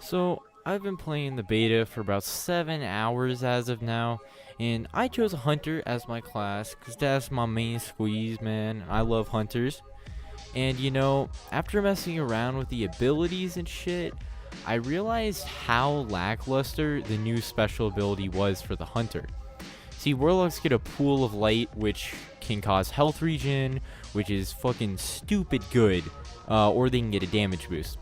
So, I've been playing the beta for about 7 hours as of now, and I chose a hunter as my class, because that's my main squeeze, man. I love hunters. And after messing around with the abilities and shit, I realized how lackluster the new special ability was for the hunter. See, warlocks get a pool of light, which can cause health regen, which is fucking stupid good, or they can get a damage boost.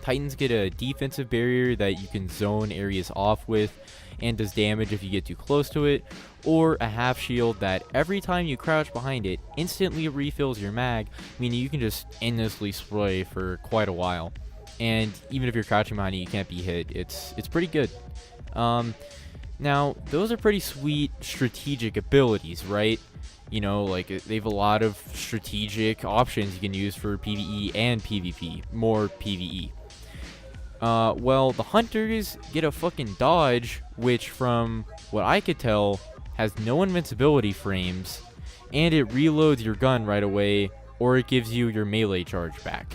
Titans get a defensive barrier that you can zone areas off with and does damage if you get too close to it, or a half shield that every time you crouch behind it instantly refills your mag, meaning you can just endlessly spray for quite a while. And even if you're crouching behind it, you can't be hit. It's pretty good. Now, those are pretty sweet strategic abilities, right? Like they have a lot of strategic options you can use for PvE and PvP, more PvE. Well, the hunters get a fucking dodge, which from what I could tell, has no invincibility frames, and it reloads your gun right away, or it gives you your melee charge back.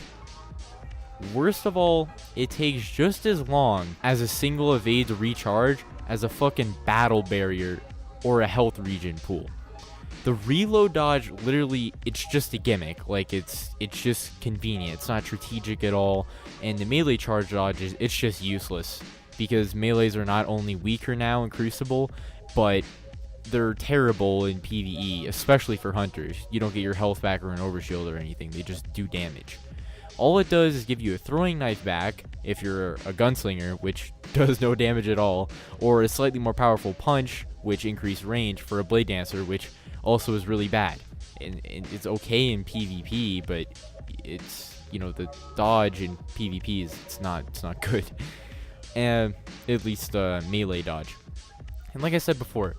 Worst of all, it takes just as long as a single evade to recharge as a fucking battle barrier or a health regen pool. The reload dodge, literally, it's just a gimmick. Like, it's just convenient. It's not strategic at all. And the melee charge dodge, it's just useless. Because melees are not only weaker now in Crucible, but they're terrible in PvE, especially for hunters. You don't get your health back or an overshield or anything. They just do damage. All it does is give you a throwing knife back if you're a gunslinger, which does no damage at all, or a slightly more powerful punch, which increased range for a blade dancer, which also is really bad. And it's okay in PvP, but it's the dodge in PvP is it's not good. And at least melee dodge. And like I said before,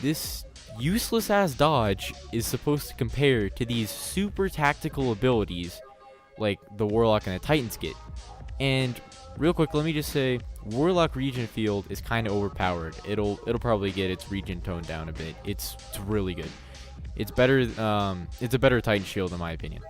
this useless ass dodge is supposed to compare to these super tactical abilities like the Warlock and the Titans get. And real quick, let me just say, Warlock regen field is kind of overpowered. It'll probably get its regen toned down a bit. It's really good. It's better. It's a better Titan shield in my opinion.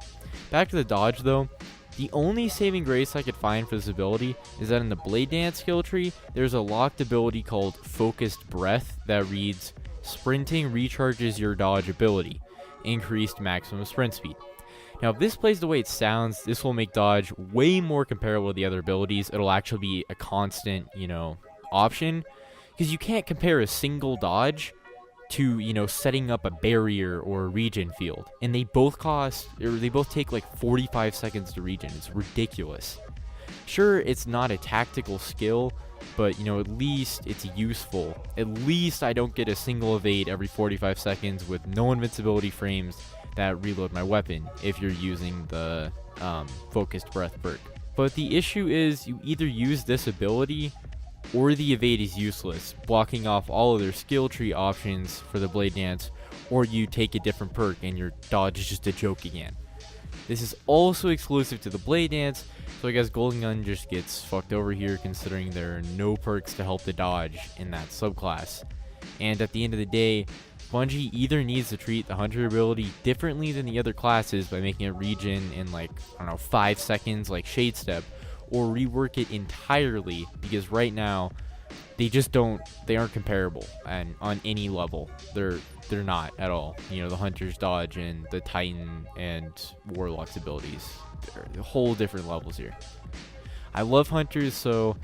Back to the dodge though. The only saving grace I could find for this ability is that in the Blade Dance skill tree, there's a locked ability called Focused Breath that reads, sprinting recharges your dodge ability, increased maximum sprint speed. Now, if this plays the way it sounds, this will make dodge way more comparable to the other abilities. It'll actually be a constant, option. Because you can't compare a single dodge to, setting up a barrier or a regen field. And they both take like 45 seconds to regen. It's ridiculous. Sure, it's not a tactical skill, but, at least it's useful. At least I don't get a single evade every 45 seconds with no invincibility frames that reload my weapon if you're using the Focused Breath perk. But the issue is you either use this ability or the evade is useless, blocking off all of their skill tree options for the Blade Dance, or you take a different perk and your dodge is just a joke again. This is also exclusive to the Blade Dance, so I guess Golden Gun just gets fucked over here considering there are no perks to help the dodge in that subclass. And at the end of the day, Bungie either needs to treat the Hunter ability differently than the other classes by making it regen in 5 seconds like Shade Step, or rework it entirely, because right now they aren't comparable and on any level. They're not at all. The Hunter's dodge and the Titan and Warlock's abilities, they're whole different levels here. I love Hunters, so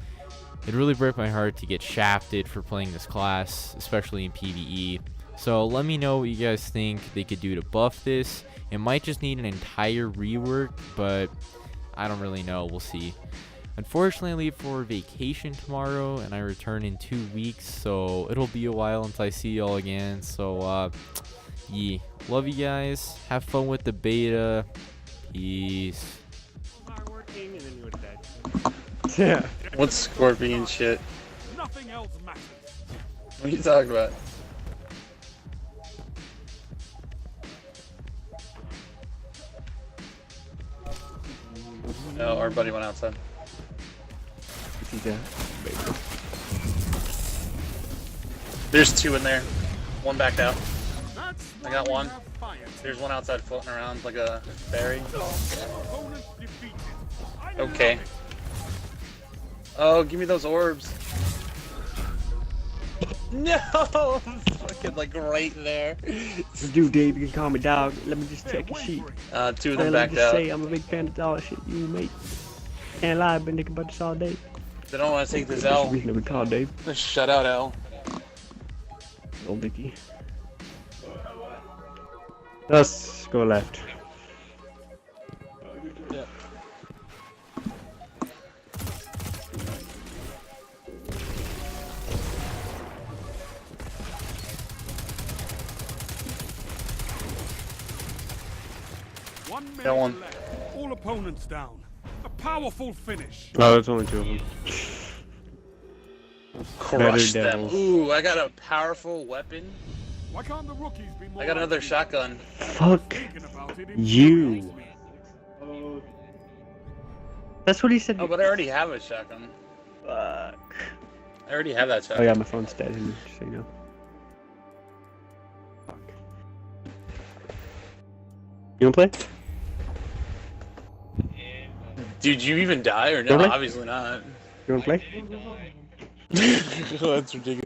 it really broke my heart to get shafted for playing this class, especially in PvE. So let me know what you guys think they could do to buff this. It might just need an entire rework, but I don't really know. We'll see. Unfortunately, I leave for vacation tomorrow, and I return in 2 weeks, so it'll be a while until I see y'all again. So, yeah. Love you guys. Have fun with the beta. Peace. Yeah. What's scorpion shit? Nothing else matters. What are you talking about? No, our buddy went outside. Is he dead? There's two in there. One backed out. That's I got why we one. have fire. There's one outside floating around like a berry. Opponent defeated. I love Okay. it. Oh, give me those orbs. No! Fucking like right there. Dude, Dave, you can call me dog. Let me just check your sheet. Two of Let them me backed just out. say I'm a big fan of dog shit. You mate. Can't lie, I've been thinking about this all day. They don't want to take this That's the L. reason that we call Dave. Shut out L. Old Vicky. Let's go left. Yeah. One minute That one. left. All opponents down. A powerful finish. Oh, there's only 2 of them. Crush Better them. devils. Ooh, I got a powerful weapon. Why can't the rookies be more I got another active? shotgun. Fuck Thinking about it you. infuriates me. That's what he said. Oh, but I already have a shotgun. Fuck. I already have that Oh shotgun. yeah, my phone's dead, just so you know. Fuck. You wanna play? Dude, you even die or no? Really? Obviously not. You wanna play? That's ridiculous.